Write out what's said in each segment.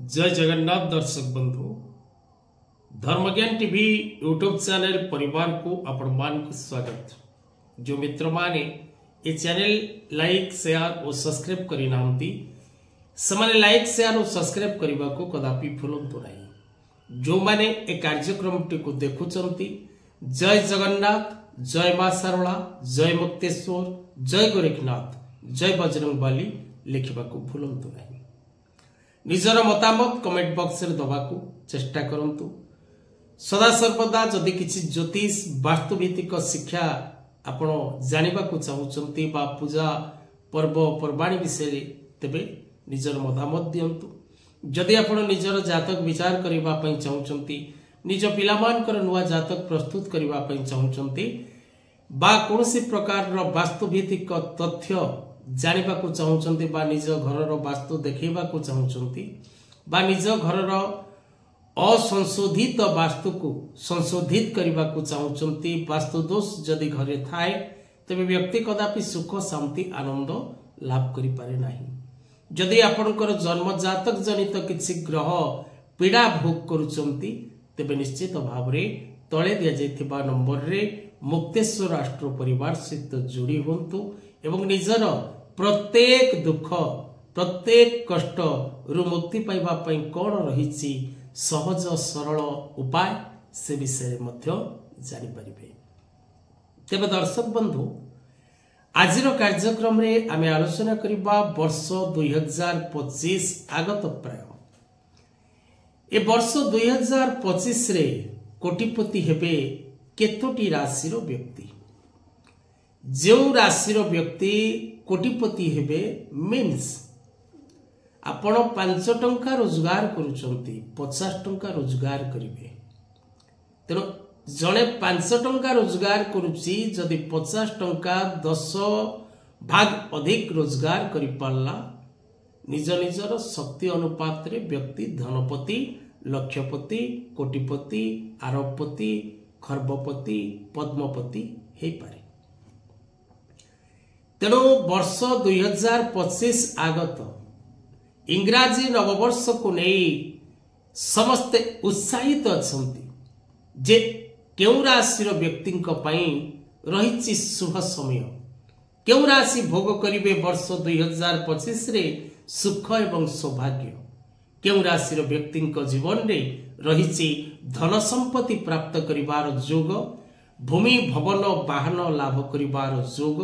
जय जगन्नाथ दर्शक बंधु धर्मज्ञान टीवी यूट्यूब चैनल परिवार को आपण मान को स्वागत। जो मित्र माने ये चैनल लाइक शेयर और सब्सक्राइब करी नांती समाने लाइक शेयर और सब्सक्राइब करबा को कदापि भूलंतु नहीं। जो माने ए कार्यक्रम टी को देखुचंती जय जगन्नाथ, जय मां सरला, जय मुक्तेश्वर, जय गोरखनाथ, जय बजरंगबली लिखा को भूलंतु नहीं। निजर मतामत कमेंट बॉक्स रे दबाकू चेष्टा करंतु। सदा सर्वदा जदि किछि ज्योतिष वास्तुभित्तिक शिक्षा आपण जानिबा को चाहुचंती बा पूजा पर्व पर्वाणी विषय तेबे निजर मतामत दियंतु। जदि आपण निजर जातक विचार करिबा पई चाहुचंती, निज पिलामानकर नुवा जातक प्रस्तुत करिबा पई चाहुचंती बा कोनोसी प्रकार रो वास्तुभित्तिक तथ्य जानिबा को चाहुचंती बा निज घरर वास्तु देखैबा को चाहुचंती बा निज घरर असंशोधित वास्तु को संशोधित करने को चाहते वास्तु दोष जदि घरे थाए तबे व्यक्ति कदापि सुख शांति आनंद लाभ करि पारे नाही। जदि आपनकर जन्म जातक जनित किछि ग्रह पीड़ा भोग करूचंती तबे निश्चित भाव रे तळे दिया जायथिबा नंबर रे मुक्तेश्वर राष्ट्र परिवार सहित जोड़ी होंतु एवं निजर प्रत्येक दुख प्रत्येक कष्ट रु मुक्ति पाइबा पई कोन रहिछि सहज सरल उपाय से विषय मध्य जानि परिबे। तेबे दर्शक बंधु आजिर कार्यक्रम रे आमे आलोचना करिबा वर्ष 2025 आगत प्राय। ए वर्ष 2025 रे कोटिपति हेबे केतोटी राशि रो व्यक्ति। जो राशि रो व्यक्ति कोटिपति हेबे मीन्स आपण 5 टंका रोजगार करूचंती 50 टंका रोजगार करिवे। तेनो जणे 5 टंका रोजगार करूची जदि 50 टंका 10 भाग अधिक रोजगार करि पारला निज निजर शक्ति अनुपात रे व्यक्ति धनपति, लक्षपति, कोटिपति, आरबपति, खर्बपति, पद्मपति हे पारे। तेणु वर्ष 2025 आगत इंग्राजी नववर्ष को नहीं समस्ते उत्साहित अछंती जे केउ राशि व्यक्ति रही शुभ समय केउ राशि भोग करिवे वर्ष 2025 रे सुख एवं सौभाग्य केउ राशि व्यक्ति जीवन रे रही धन संपत्ति प्राप्त करिवार जोग भूमि भवन वाहन लाभ करिवार जोग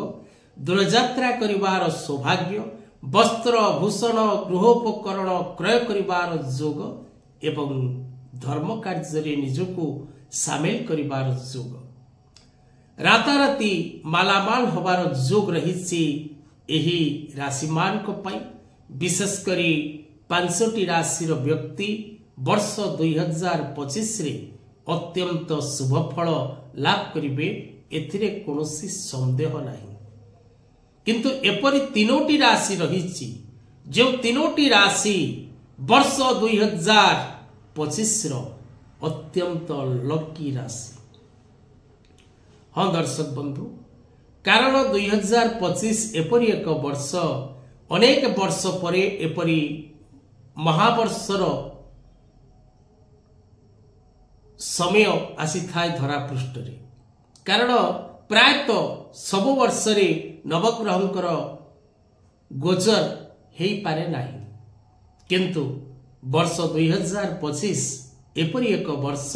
दूरयात्रा करिवार सौभाग्य वस्त्र भूषण गृहोपकरण क्रय करिवार जोग एवं धर्म कार्य निजको सामिल करिवार जोग राताराती मालामाल होबार जोग रही एही राशिमान को पाई। विशेष करी 5टी राशि व्यक्ति वर्ष 2025 रे अत्यंत शुभ फल लाभ करिवे एथिरे कोनोसी संदेह नहीं। किंतु एपरी 3टी राशि रही जो 3टी राशि वर्ष 2025 रो अत्यंत लकी राशि। हाँ दर्शक बंधु कारण 2025 एपरी एक वर्ष अनेक वर्ष परे एपरी महावर्षर समय आसी थाए धरा पृष्ठ रे। कारण प्रायतः सबु वर्ष रे नवग्रहंकर गोचर हेई पारे नाही। किंतु वर्ष 2025 एपरी एक वर्ष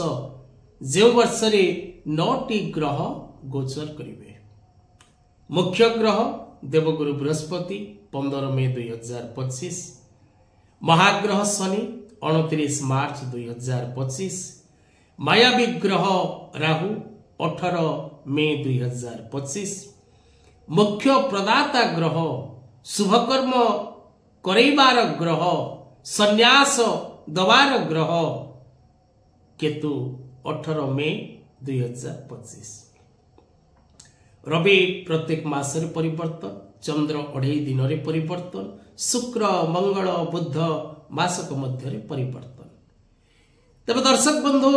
जो वर्ष रे 9टी ग्रह गोचर करिवे। मुख्य ग्रह देवगुरु बृहस्पति 15 मई 2025, महाग्रह शनि 29 मार्च 2025, मायावी ग्रह राहु 18 मई 2025, मुख्य प्रदाता ग्रह शुभकर्म करैबार ग्रह संन्यास दबार ग्रह केतु 18 मई 2025। रवि प्रत्येक मासरे परिवर्तन, चंद्र 2.5 दिन रे परिवर्तन, शुक्र मंगल बुध मासक मध्य परिवर्तन। तब दर्शक बंधु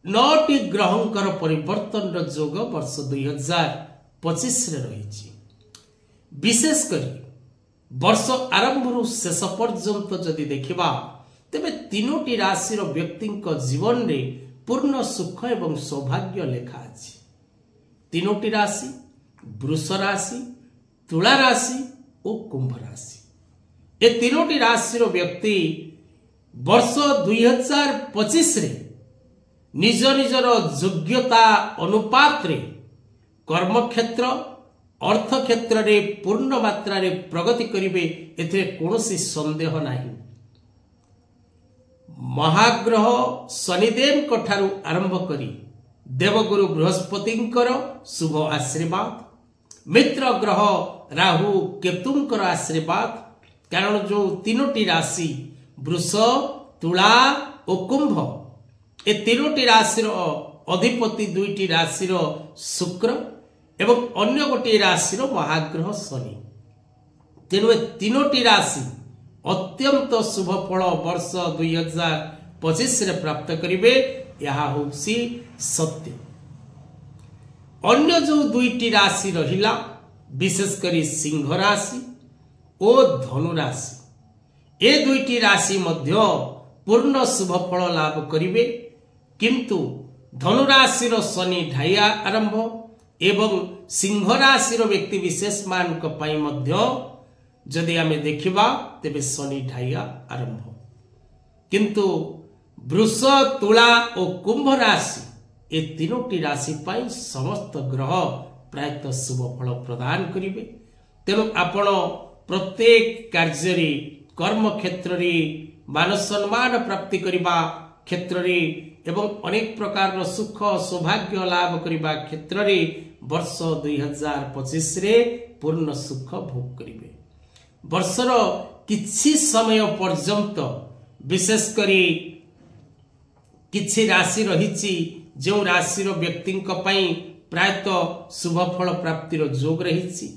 9टी ग्रहंकर परिवर्तन जोग वर्ष 2025 रे रही। विशेष करी वर्ष आरंभ शेष पर्यंत जदि देखिबा तेबे तीनोटी राशि व्यक्ति जीवन में पूर्ण सुख एवं सौभाग्य लेखा अछि। तीनोटी राशि वृष राशि, तुला राशि और कुंभ राशि। ये तीनोटी राशि व्यक्ति वर्ष 2025 रे निज निजर योग्यता अनुपात रे कर्म क्षेत्र अर्थ क्षेत्र रे पूर्ण मात्रा रे प्रगति करिवे, एथिरे कोनोसी संदेह नाही। महाग्रह शनिदेव कठारु आरंभ करी देवगुरु बृहस्पतिंकर शुभ आशीर्वाद, मित्र ग्रह राहु केतुंकर आशीर्वाद, कारण जो तीनोटी राशि वृष तुला और कुंभ ए तीनोटी राशिर अधिपति दुईटी राशिर शुक्र एवं अन्य गोटे राशिर महाग्रह शनि। तेणु ए तीनोटी राशि अत्यंत शुभ फल वर्ष 2025 रे प्राप्त करिवे, यह होउसी सत्य। अन्य जो दुईटी राशि रहिला विशेष करी सिंह राशि और धनु राशि, ए दुईटी राशि मध्य पूर्ण शुभ फल लाभ करिवे, किंतु धनु राशिर शनि ढाइया आरंभ एवं सिंह राशिर व्यक्ति विशेष मान पई मध्य जदि आमे देखिबा तेबे शनि ढाइया आरंभ, किंतु वृष तुला और कुंभ राशि ए तीनोटी राशि पाई समस्त ग्रह प्रायतः शुभ फल प्रदान करिवे। तेणु आपण प्रत्येक कार्य कर्म क्षेत्र मान सम्मान प्राप्ति करने क्षेत्र एवं अनेक प्रकार सुख सौभाग्य लाभ करने क्षेत्र वर्ष 2025 रे पूर्ण सुख भोग करिवे। वर्षर किछि समय पर्यंत विशेष करी किछि राशि रही जो राशि व्यक्ति प्रायतः शुभ फल प्राप्तिर जोग रही